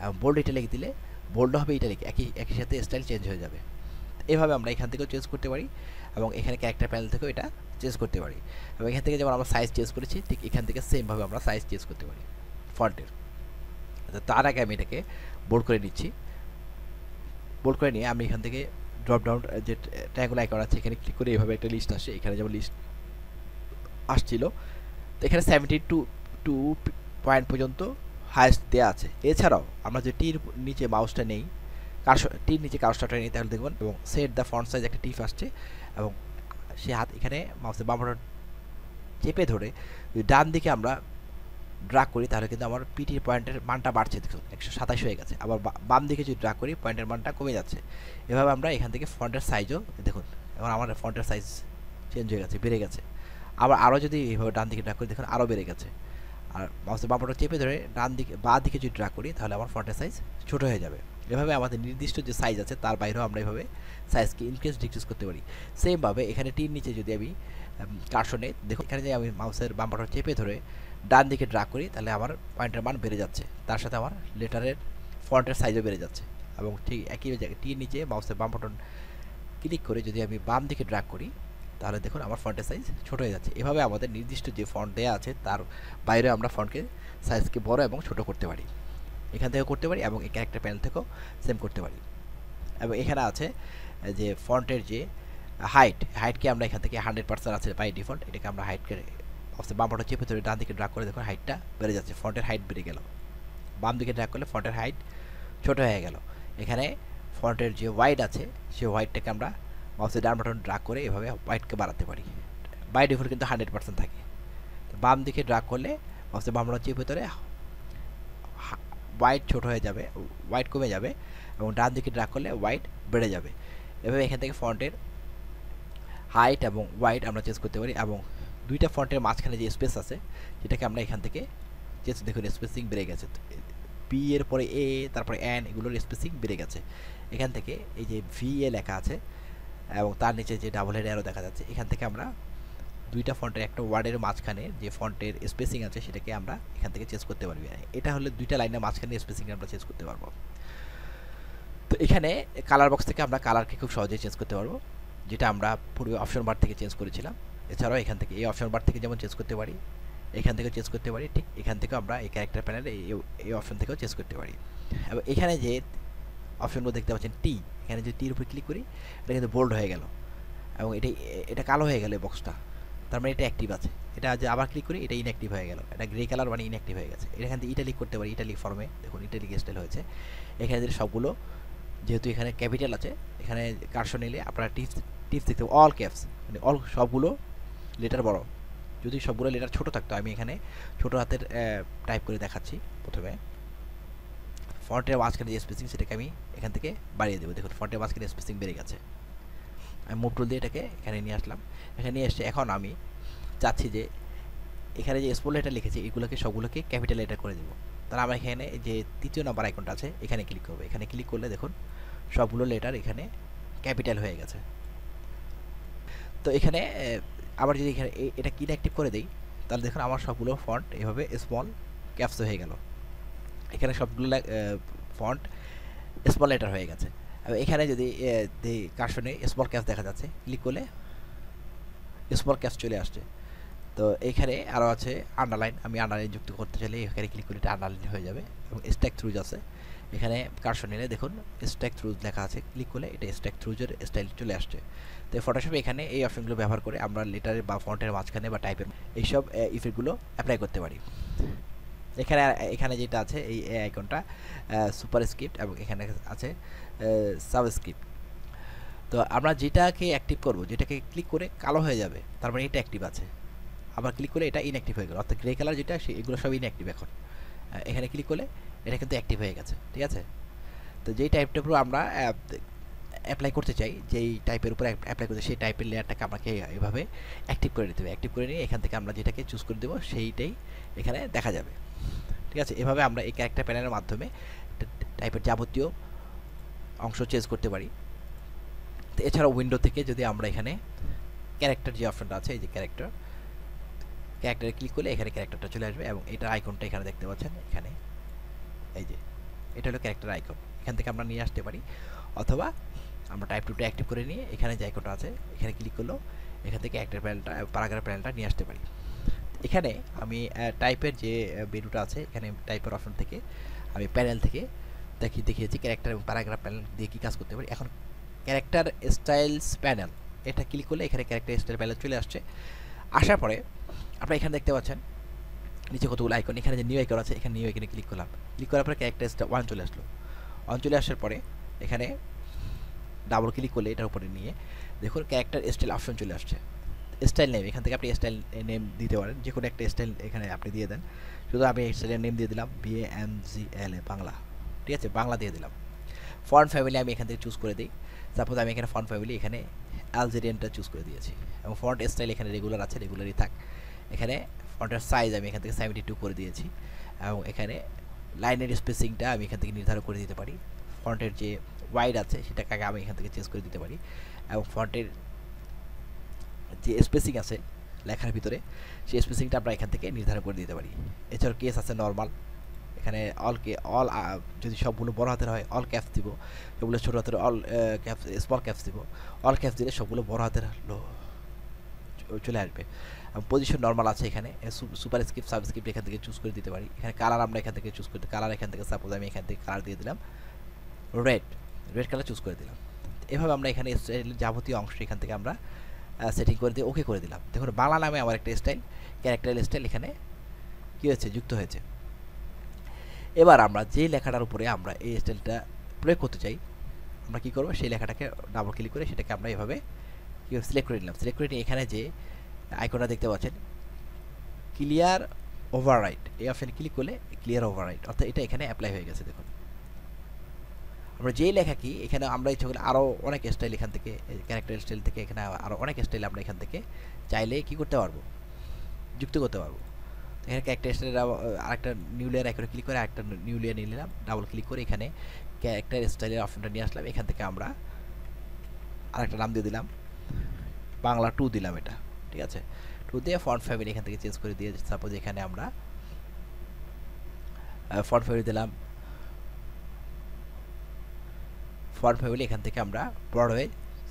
এবং বোল্ড ইটালিক দিলে বোল্ড হবে ইটালিক, একই সাথে স্টাইল চেঞ্জ হয়ে যাবে। এভাবে আমরা এখান থেকেও চেঞ্জ করতে পারি এবং এখানে ক্যারেক্টার প্যানেল থেকেও এটা চেঞ্জ করতে পারি। এবং এখান থেকে যেমন আমরা সাইজ চেঞ্জ করেছি ঠিক এখান থেকে সেমভাবে আমরা সাইজ চেঞ্জ করতে পারি ফন্টের। তার আগে আমি এটাকে বোল্ড করে নিচ্ছি। বোল্ড করে নিয়ে আমি এখান থেকে ড্রপ ডাউন যে ট্রায়াঙ্গল আইকন আছে এখানে ক্লিক করে এইভাবে একটা লিস্ট আসে। এখানে যেমন লিস্ট আসছিল, তো এখানে 72 পয়েন্ট পর্যন্ত হাইয়েস্ট দেওয়া আছে। এছাড়াও আমরা যে টির নিচে মাউসটা নেই, টির নিচে কার্সরটা নেই তাহলে দেখবেন, এবং সেট দ্য ফন্ট সাইজ একটা টিপ আসছে, এবং সে হাত এখানে মাউসের বাম বাটন চেপে ধরে যদি ডান দিকে আমরা ড্রাগ করি তাহলে কিন্তু আমার পিটির পয়েন্টের মানটা বাড়ছে, দেখুন 127 হয়ে গেছে। আবার বাম দিকে যদি ড্রাগ করি পয়েন্টের মানটা কমে যাচ্ছে। এভাবে আমরা এখান থেকে ফন্টের সাইজও দেখুন, এখন আমার ফন্টের সাইজ চেঞ্জ হয়ে গেছে, বেড়ে গেছে। আবার আরও যদি এইভাবে ডান দিকে ড্রাগ করি দেখুন আরও বেড়ে গেছে। আর মাউসের বাম বাটন চেপে ধরে ডান দিকে বাঁ দিকে যদি ড্র্যাগ করি তাহলে আমার ফন্টের সাইজ ছোট হয়ে যাবে। এভাবে আমাদের নির্দিষ্ট যে সাইজ আছে তার বাইরেও আমরা এভাবে সাইজকে ইনক্রিজ ডিক্রিজ করতে পারি। সেমভাবে এখানে টির নিচে যদি আমি কার্সনে দেখো এখানে যে আমি মাউসের বাম বাটন চেপে ধরে ডান দিকে ড্র্যাগ করি তাহলে আমার পয়েন্টের মান বেড়ে যাচ্ছে, তার সাথে আমার লেটারের ফন্টের সাইজও বেড়ে যাচ্ছে। এবং ঠিক একই জায়গায় টির নিচে মাউসের বাম বাটন ক্লিক করে যদি আমি বাম দিকে ড্র্যাগ করি তাহলে দেখুন আমার ফন্টের সাইজ ছোট হয়ে যাচ্ছে। এভাবে আমাদের নির্দিষ্ট যে ফন্ট দেওয়া আছে তার বাইরে আমরা ফন্টকে সাইজকে বড় এবং ছোট করতে পারি, এখান থেকেও করতে পারি এবং এই ক্যারেক্টার প্যানেল থেকেও সেম করতে পারি। এবং এখানে আছে যে ফন্টের যে হাইটকে আমরা এখান থেকে 100% আছে বাই ডিফল্ট, এটাকে আমরা হাইটকে বাম বাটন চেপে ধরে ডান দিকে ড্র্যাগ করে দেখুন হাইটটা বেড়ে যাচ্ছে, ফন্টের হাইট বেড়ে গেল। বাম দিকে ড্র্যাগ করলে ফন্টের হাইট ছোট হয়ে গেল। এখানে ফন্টের যে হোয়াইট আছে সেই হোয়াইটটাকে আমরা মাউসের ডান বাটন ড্র্যাগ করে এভাবে হোয়াইটকে বাড়াতে পারি। বাই ডিফল্ট কিন্তু 100% থাকে। বাম দিকে ড্র্যাগ করলে মাউসের বাম বাটন চেপে ধরে হোয়াইট ছোট হয়ে যাবে, হোয়াইট কমে যাবে, এবং ডান দিকে ড্র্যাগ করলে হোয়াইট বেড়ে যাবে। এভাবে এখান থেকে ফন্টের হাইট এবং হোয়াইট আমরা চেঞ্জ করতে পারি। এবং দুইটা ফন্টের মাঝখানে যে স্পেস আছে সেটাকে আমরা এখান থেকে চেঞ্জ, দেখুন স্পেসিং বেড়ে গেছে, পি এর পরে এ তারপরে এন এগুলোর স্পেসিং বেড়ে গেছে। এখান থেকে এই যে ভি এ লেখা আছে এবং তার নিচে যে ডাবল হেড অ্যারো দেখা যাচ্ছে, এখান থেকে আমরা দুইটা ফন্টের একটা ওয়ার্ডের মাঝখানে যে ফন্টের স্পেসিং আছে সেটাকে আমরা এখান থেকে চেঞ্জ করতে পারবি। এটা হলে দুইটা লাইনের মাঝখানে স্পেসিং আমরা চেঞ্জ করতে পারবো। তো এখানে কালার বক্স থেকে আমরা কালারকে খুব সহজেই চেঞ্জ করতে পারবো, যেটা আমরা পূর্বে অপশন বার থেকে চেঞ্জ করেছিলাম। এছাড়াও এখান থেকে এই অপশন বার থেকে যেমন চেঞ্জ করতে পারি, এখান থেকেও চেঞ্জ করতে পারি, ঠিক এখান থেকেও আমরা এই ক্যারেক্টার প্যানেলে এই অপশন থেকেও চেঞ্জ করতে পারি। এবং এখানে যে অপশনগুলো দেখতে পাচ্ছেন টি, এখানে যদি টির উপর ক্লিক করি এটা কিন্তু বোল্ড হয়ে গেল এবং এটা কালো হয়ে গেল বক্সটা, তার মানে এটা অ্যাক্টিভ আছে। এটা যে আবার ক্লিক করি এটা ইনঅ্যাক্টিভ হয়ে গেল, এটা গ্রে কালার মানে ইনঅ্যাক্টিভ হয়ে গেছে। এখান থেকে ইটালিক করতে পারি, ইটালিক ফর্মে দেখুন ইটালিক স্টাইল হয়েছে। এখানে যদি সবগুলো যেহেতু এখানে ক্যাপিটাল আছে, এখানে কার্সর নিলে আপনারা টিপস দেখতে অল ক্যাপস মানে অল সবগুলো লেটার বড়। যদি সবগুলো লেটার ছোট থাকতো, আমি এখানে ছোট হাতের টাইপ করে দেখাচ্ছি। প্রথমে ফন্টের মাঝখানে যে স্পেসিং সেটাকে আমি এখান থেকে বাড়িয়ে দেবো, দেখুন ফন্টের মাঝখানে স্পেসিং বেড়ে গেছে। আমি মুভ টুল দিয়ে এটাকে এখানে নিয়ে আসলাম, এখানে নিয়ে এসে এখন আমি চাচ্ছি যে এখানে যে স্মল লেটার লিখেছি এগুলোকে সবগুলোকে ক্যাপিটাল লেটার করে দেবো। তাহলে আমরা এখানে যে তৃতীয় নাম্বার আইকনটা আছে এখানে ক্লিক করবো, এখানে ক্লিক করলে দেখুন সবগুলো লেটার এখানে ক্যাপিটাল হয়ে গেছে। তো এখানে আবার যদি এখানে এটা ইনঅ্যাক্টিভ করে দিই তাহলে দেখুন আমার সবগুলো ফন্ট এভাবে স্মল ক্যাপস হয়ে গেল, এখানে সবগুলো ফন্ট স্মল লেটার হয়ে গেছে। এখানে যদি কার্সনে স্মল ক্যাপস দেখা যাচ্ছে, ক্লিক করলে স্মল ক্যাপস চলে আসছে। তো এখানে আরও আছে আন্ডারলাইন, আমি আন্ডারলাইন যুক্ত করতে চাইলে এখানে ক্লিক করলে এটা আন্ডারলাইন হয়ে যাবে। এবং স্ট্যাক থ্রুজ আছে, এখানে কার্সর নিলে দেখুন স্ট্যাক থ্রুজ লেখা আছে, ক্লিক করলে এটা স্ট্যাক থ্রুজের স্টাইল চলে আসছে। তো ফটোশপে এখানে এই অপশনগুলো ব্যবহার করে আমরা লেটারের বা ফন্টের মাঝখানে বা টাইপের এইসব ইফেক্টগুলো অ্যাপ্লাই করতে পারি। এখানে যেটা আছে এই আইকনটা সুপার স্ক্রিপ্ট এবং এখানে আছে সাবস্ক্রিপ্ট। তো আমরা যেটাকে অ্যাক্টিভ করব, যেটাকে ক্লিক করে কালো হয়ে যাবে তার মানে এটা অ্যাক্টিভ আছে, আবার ক্লিক করলে এটা ইনঅ্যাক্টিভ হয়ে গেল, অর্থাৎ গ্রে কালার যেটা এগুলো সব ইনঅ্যাক্টিভ। এখন এখানে ক্লিক করলে এটা কিন্তু অ্যাক্টিভ হয়ে গেছে, ঠিক আছে। তো যেই টাইপটার উপর আমরা অ্যাপ্লাই করতে চাই, যেই টাইপের উপর অ্যাপ্লাই করতে সেই টাইপের লেয়ারটাকে আমাকে এভাবে অ্যাক্টিভ করে নিতে হবে। অ্যাক্টিভ করে নিয়ে এখান থেকে আমরা যেটাকে চুজ করে দেবো সেইটাই এখানে দেখা যাবে, ঠিক আছে। এভাবে আমরা এই ক্যারেক্টার প্যানেলের মাধ্যমে টাইপের যাবতীয় অংশ চেঞ্জ করতে পারি। তো এছাড়াও উইন্ডো থেকে যদি আমরা এখানে ক্যারেক্টার যে অপশনটা আছে, এই যে ক্যারেক্টারে ক্লিক করলে এখানে ক্যারেক্টারটা চলে আসবে এবং এটার আইকনটা এখানে দেখতে পাচ্ছেন, এখানে এই যে এটা হলো ক্যারেক্টার আইকন, এখান থেকে আমরা নিয়ে আসতে পারি। অথবা আমরা টাইপ টুটা অ্যাক্টিভ করে নিয়ে এখানে যে আইকনটা আছে এখানে ক্লিক করলেও এখান থেকে ক্যারেক্টার প্যানেলটা প্যারাগ্রাফ প্যানেলটা নিয়ে আসতে পারি। এখানে আমি টাইপের যে মেনুটা আছে এখানে টাইপের অপশন থেকে আমি প্যানেল থেকে দেখিয়েছি ক্যারেক্টার এবং প্যারাগ্রাফ প্যানেল দিয়ে কী কাজ করতে পারি। এখন ক্যারেক্টার স্টাইলস প্যানেল, এটা ক্লিক করলে এখানে ক্যারেক্টার স্টাইল প্যানেল চলে আসছে। আসার পরে আপনারা এখানে দেখতে পাচ্ছেন নিচে কতগুলো আইকন, এখানে যে নিউ আইকন আছে এখানে নিউ আইকনে ক্লিক করলাম, ক্লিক করার পরে ক্যারেক্টার স্টাইল 1 চলে আসলো। 1 চলে আসার পরে এখানে ডাবল ক্লিক করলে এটার উপরে নিয়ে দেখুন ক্যারেক্টার স্টাইল অপশন চলে আসছে। স্টাইল নেম, এখান থেকে আপনি স্টাইল নেম দিতে পারেন, যে কোনো একটা স্টাইল এখানে আপনি দিয়ে দেন। শুধু আমি স্টাইলের নেম দিয়ে দিলাম BANGLA বাংলা, ঠিক আছে, বাংলা দিয়ে দিলাম। ফন্ট ফ্যামিলি আমি এখান থেকে চুজ করে দিই, সাপোজ আমি এখানে ফন্ট ফ্যামিলি এখানে আলজেরিয়ানটা চুজ করে দিয়েছি এবং ফন্ট স্টাইল এখানে রেগুলার আছে, রেগুলারই থাক। এখানে ফন্টের সাইজ আমি এখান থেকে 72 করে দিয়েছি এবং এখানে লাইনের স্পেসিংটা আমি এখান থেকে নির্ধারণ করে দিতে পারি। ফন্টের যে ওয়াইড আছে সেটাকে আগে আমি এখান থেকে চেঞ্জ করে দিতে পারি এবং ফন্টের যে স্পেসিং আছে লেখার ভিতরে সেই স্পেসিংটা আমরা এখান থেকে নির্ধারণ করে দিতে পারি। এছাড়াও কেস আছে নর্মাল, এখানে অল যদি সবগুলো বড় হাতের হয় অল ক্যাপস দিব, সবগুলো ছোটো হাতের অল ক্যাপস স্মল ক্যাপস দিব। অল ক্যাপস দিলে সবগুলো বড় হাতের চলে আসবে। পজিশন নর্মাল আছে, এখানে সুপার স্ক্রিপ্ট সাবস্ক্রিপ্ট এখান থেকে চুজ করে দিতে পারি। এখানে কালার আমরা এখান থেকে চুজ করতে, কালার এখান থেকে সাপোজ আমি এখান থেকে কালার দিয়ে দিলাম রেড কালার চুজ করে দিলাম। এভাবে আমরা এখানে যাবতীয় অংশ এখান থেকে আমরা সেটিং করে দিয়ে ওকে করে দিলাম। দেখুন বাংলা নামে আমার একটা স্টাইল, ক্যারেক্টার স্টাইল এখানে কী হয়েছে, যুক্ত হয়েছে। এবার আমরা যে লেখাটার উপরে আমরা এই স্টাইলটা প্রয়োগ করতে চাই, আমরা কী করবো, সেই লেখাটাকে ডাবল ক্লিক করে সেটাকে আমরা এভাবে কীভাবে সিলেক্ট করে নিলাম। সিলেক্ট করে নিয়ে এখানে যে আইকনটা দেখতে পাচ্ছেন ক্লিয়ার ওভাররাইট, এই অপশানে ক্লিক করলে ক্লিয়ার ওভাররাইট, অর্থাৎ এটা এখানে অ্যাপ্লাই হয়ে গেছে। দেখুন আমরা যেই লেখা কি এখানে আমরা ইচ্ছা করলে আরও অনেক স্টাইল এখান থেকে ক্যারেক্টার স্টাইল থেকে এখানে আরও অনেক স্টাইল আমরা এখান থেকে চাইলে কী করতে পারবো, যুক্ত করতে পারবো। এখানে ক্যারেক্টার স্টাইলের আরেকটা নিউ লেয়ার আইকনে ক্লিক করে আরেকটা নিউ লেয়ার নিয়ে নিলাম, ডাবল ক্লিক করে এখানে ক্যারেক্টার স্টাইলের অপশনটা নিয়ে আসলাম। এখান থেকে আমরা আরেকটা নাম দিয়ে দিলাম, বাংলা 2 দিলাম, এটা ঠিক আছে 2 দিয়ে ফন্ট ফ্যামিলি এখান থেকে চেঞ্জ করে দিয়ে সাপোজ এখানে আমরা ফন্ট ফ্যামিলি দিলাম। ফন্ট ফ্যামিলি এখান থেকে আমরা ব্রডওয়ে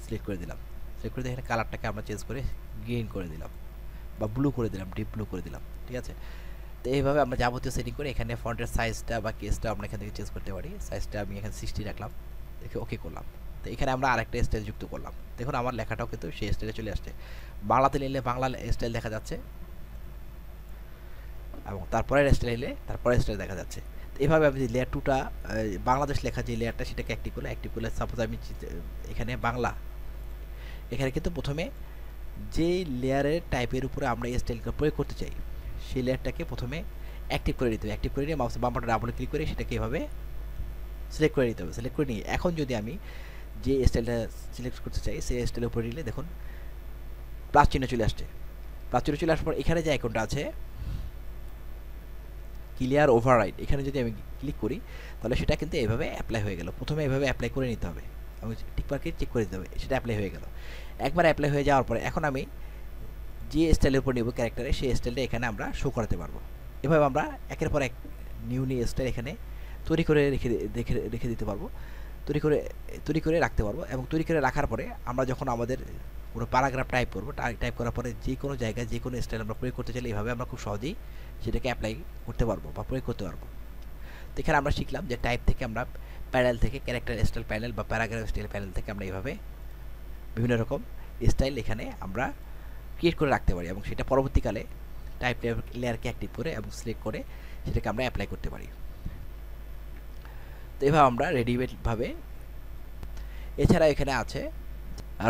সিলেক্ট করে দিলাম। সিলেক্ট করে দিয়ে এখানে কালারটাকে আমরা চেঞ্জ করে গ্রিন করে দিলাম বা ব্লু করে দিলাম, ডিপ ব্লু করে দিলাম, ঠিক আছে। তো এইভাবে আমরা যাবতীয় সেটিং করে এখানে ফন্টের সাইজটা বা কেসটা আমরা এখান থেকে চেঞ্জ করতে পারি। সাইজটা আমি এখানে 60 রাখলাম, দেখে ওকে করলাম। তো এখানে আমরা আরেকটা স্টাইল যুক্ত করলাম। দেখুন আমার লেখাটাও কিন্তু সেই স্টাইলে চলে আসছে। বাংলাতে নিলে বাংলা স্টাইল দেখা যাচ্ছে এবং তারপরের স্টাইল নিলে তারপরের স্টাইল দেখা যাচ্ছে। তো এইভাবে আমি যে লেয়ার 2টা বাংলাদেশ লেখা যে লেয়ারটা সেটাকে অ্যাক্টিভ করলে সাপোজ আমি এখানে বাংলা, এখানে কিন্তু প্রথমে যে লেয়ারের টাইপের উপরে আমরা এই স্টাইলটা প্রয়োগ করতে চাই সেই লেয়ারটাকে প্রথমে অ্যাক্টিভ করে নিতে হবে। অ্যাক্টিভ করে নিয়ে মাউসের বাম বাটনে ডাবল ক্লিক করে সেটাকে এভাবে সিলেক্ট করে নিতে হবে। সিলেক্ট করে নিয়ে এখন যদি আমি যে স্টাইলটা সিলেক্ট করতে চাই সেই স্টাইলের উপরে নিলে দেখুন প্লাস চিহ্ন চলে আসছে। প্লাস চিহ্ন চলে আসার পর এখানে যে আইকনটা আছে ক্লিয়ার ওভাররাইট, এখানে যদি আমি ক্লিক করি তাহলে সেটা কিন্তু এইভাবে অ্যাপ্লাই হয়ে গেল। প্রথমে এইভাবে অ্যাপ্লাই করে নিতে হবে এবং টিকমার্কে চেক করে দিতে হবে, সেটা অ্যাপ্লাই হয়ে গেল। একবার অ্যাপ্লাই হয়ে যাওয়ার পরে এখন আমি যে স্টাইলের উপর নেব ক্যারেক্টারে সেই স্টাইলটা এখানে আমরা শো করাতে পারবো। এভাবে আমরা একের পর এক নিউ স্টাইল এখানে তৈরি করে রেখে দিতে পারবো, তৈরি করে রাখতে পারবো। এবং তৈরি করে রাখার পরে আমরা যখন আমাদের পুরো প্যারাগ্রাফ টাইপ করবো, টাইপ করার পরে যে কোনো জায়গায় যে কোনো স্টাইল আমরা প্রয়োগ করতে চাইলে এইভাবে আমরা খুব সহজেই সেটাকে অ্যাপ্লাই করতে পারবো বা প্রয়োগ করতে পারবো। তো এখানে আমরা শিখলাম যে টাইপ থেকে আমরা প্যানেল থেকে ক্যারেক্টার স্টাইল প্যানেল বা প্যারাগ্রাফ স্টাইল প্যানেল থেকে আমরা এইভাবে বিভিন্ন রকম স্টাইল এখানে আমরা ক্রিয়েট করে রাখতে পারি এবং সেটা পরবর্তীকালে টাইপ লেয়ারকে অ্যাক্টিভ করে এবং সিলেক্ট করে সেটাকে আমরা অ্যাপ্লাই করতে পারি। তো এভাবে আমরা রেডিমেডভাবে। এছাড়া এখানে আছে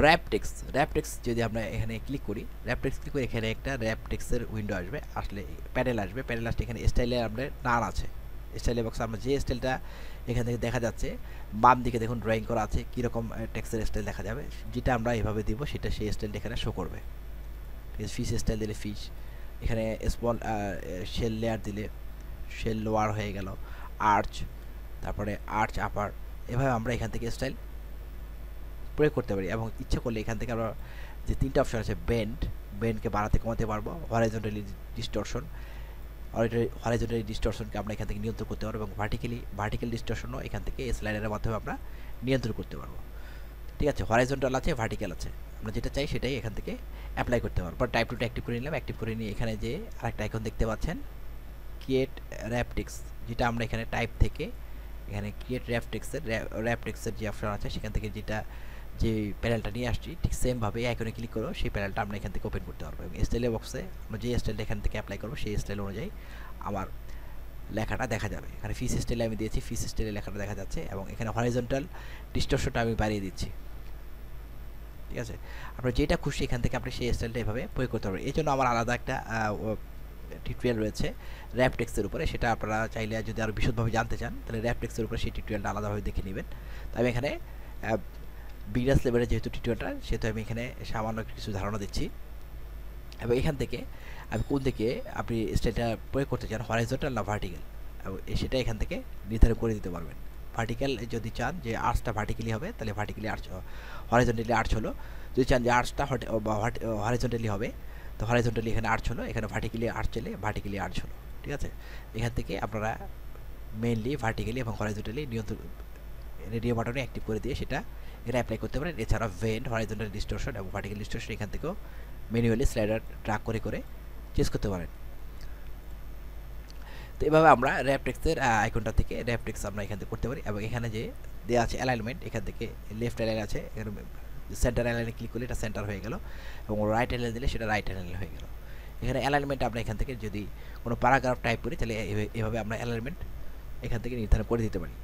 র্যাপটেক্স যদি আমরা এখানে ক্লিক করি, র্যাপটেক্স ক্লিক করে এখানে একটা র্যাপটেক্সের উইন্ডো আসবে, আসলে প্যানেল আসবে। এখানে স্টাইলে আমরা নান আছে, স্টাইলে বক্সে আমরা যে স্টাইলটা এখান থেকে দেখা যাচ্ছে বাম দিকে দেখুন ড্রয়িং করা আছে কীরকম টেক্সের স্টাইল দেখা যাবে, যেটা আমরা এভাবে দিব সেটা সেই স্টাইলটা এখানে শো করবে। ঠিক আছে, ফিশ স্টাইল দিলে ফিশ, এখানে স্মল শেল লেয়ার দিলে শেল লোয়ার হয়ে গেল, আর্চ, তারপরে আর্চ আপার, এভাবে আমরা এখান থেকে স্টাইল প্রয়োগ করতে পারি। এবং ইচ্ছে করলে এখান থেকে আমরা যে 3টা অপশন আছে বেন্ডকে বাড়াতে কমাতে পারবো, হরাইজন্টালি ডিস্টরশনকে আমরা এখান থেকে নিয়ন্ত্রণ করতে পারবো এবং ভার্টিক্যাল ডিস্টরশনও এখান থেকে স্লাইডারের মাধ্যমে আমরা নিয়ন্ত্রণ করতে পারবো। ঠিক আছে, হরাইজন্টাল আছে, ভার্টিক্যাল আছে, আমরা যেটা চাই সেটাই এখান থেকে অ্যাপ্লাই করতে পারবো। টাইপ টুটা অ্যাক্টিভ করে নিলাম, অ্যাক্টিভ করে নিয়ে এখানে যে আরেকটা আইকন দেখতে পাচ্ছেন ক্রিয়েট র্যাপটেক্স, যেটা আমরা এখানে টাইপ থেকে এখানে ক্রিয়েট র্যাপটেক্সের যে অপশন আছে সেখান থেকে যে প্যানেলটা নিয়ে আসছি ঠিক সেমভাবে এই আইকনে ক্লিক করো, সেই প্যানেলটা আমরা এখান থেকে ওপেন করতে পারবো এবং স্টাইলের বক্সে আমরা যে স্টাইলটা এখান থেকে অ্যাপ্লাই করবো সেই স্টাইল অনুযায়ী আমার লেখাটা দেখা যাবে। এখানে ফিশ স্টাইলে আমি দিয়েছি, ফিশ স্টাইলে লেখাটা দেখা যাচ্ছে এবং এখানে হরাইজন্টাল ডিস্টরশনটা আমি বাড়িয়ে দিচ্ছি। ঠিক আছে, আপনার যেটা খুশি এখান থেকে আপনি সেই স্টাইলটা এভাবে প্রয়োগ করতে পারবেন। এই জন্য আমার আলাদা একটা টিউটোরিয়াল রয়েছে র্যাপটেক্সের উপরে, সেটা আপনারা চাইলে যদি আরও বিশদভাবে জানতে চান তাহলে র্যাপটেক্সের উপরে সেই টিউটোরিয়ালটা আলাদাভাবে দেখে নেবেন। তো আমি এখানে বিগিনার্স লেভেলের যেহেতু টিউটোরিয়ালটা সেহেতু আমি এখানে সামান্য কিছু ধারণা দিচ্ছি। এবং এখান থেকে আমি কোন দিকে আপনি স্টাইলটা প্রয়োগ করতে চান, হরাইজন্টাল না ভার্টিক্যাল, এবং সেটা এখান থেকে নির্ধারণ করে দিতে পারবেন। ভার্টিক্যাল যদি চান যে আর্টসটা ভার্টিক্যালি হবে তাহলে ভার্টিক্যালি আর্টস, হরাইজন্টালি আর্টস হলো। যদি চান যে আর্টসটা হরাইজন্টালি হবে তো হরাইজন্টালি এখানে আর্টস হলো, এখানে ভার্টিক্যালি আর্টস চাইলে ভার্টিক্যালি আর্টস হলো। ঠিক আছে, এখান থেকে আপনারা মেইনলি ভার্টিক্যালি এবং হরাইজন্টালি নিয়ন্ত্রণ রেডিও বাটনে অ্যাক্টিভ করে দিয়ে সেটা এখানে অ্যাপ্লাই করতে পারেন। এছাড়া ভেন্ট, হরাইজন্টাল ডিস্টরশন এবং ভার্টিক্যাল ডিস্টরশন এখান থেকেও ম্যানুয়ালি স্লাইডার ট্র্যাক করে করে চেঞ্জ করতে পারেন। তো এভাবে আমরা র্যাপটেক্সের আইকনটা থেকে র্যাপটেক্স আমরা এখান থেকে করতে পারি। এবং এখানে যে দেওয়া আছে অ্যালাইনমেন্ট, এখান থেকে লেফট অ্যালাইন আছে, এখানে সেন্টার অ্যালাইনে ক্লিক করলে এটা সেন্টার হয়ে গেল, এবং রাইট অ্যালাইন দিলে সেটা রাইট অ্যালাইন হয়ে গেল। এখানে অ্যালাইনমেন্ট আমরা এখান থেকে যদি কোনো প্যারাগ্রাফ টাইপ করি তাহলে এভাবে আমরা অ্যালাইনমেন্ট এখান থেকে নির্ধারণ করে দিতে পারি।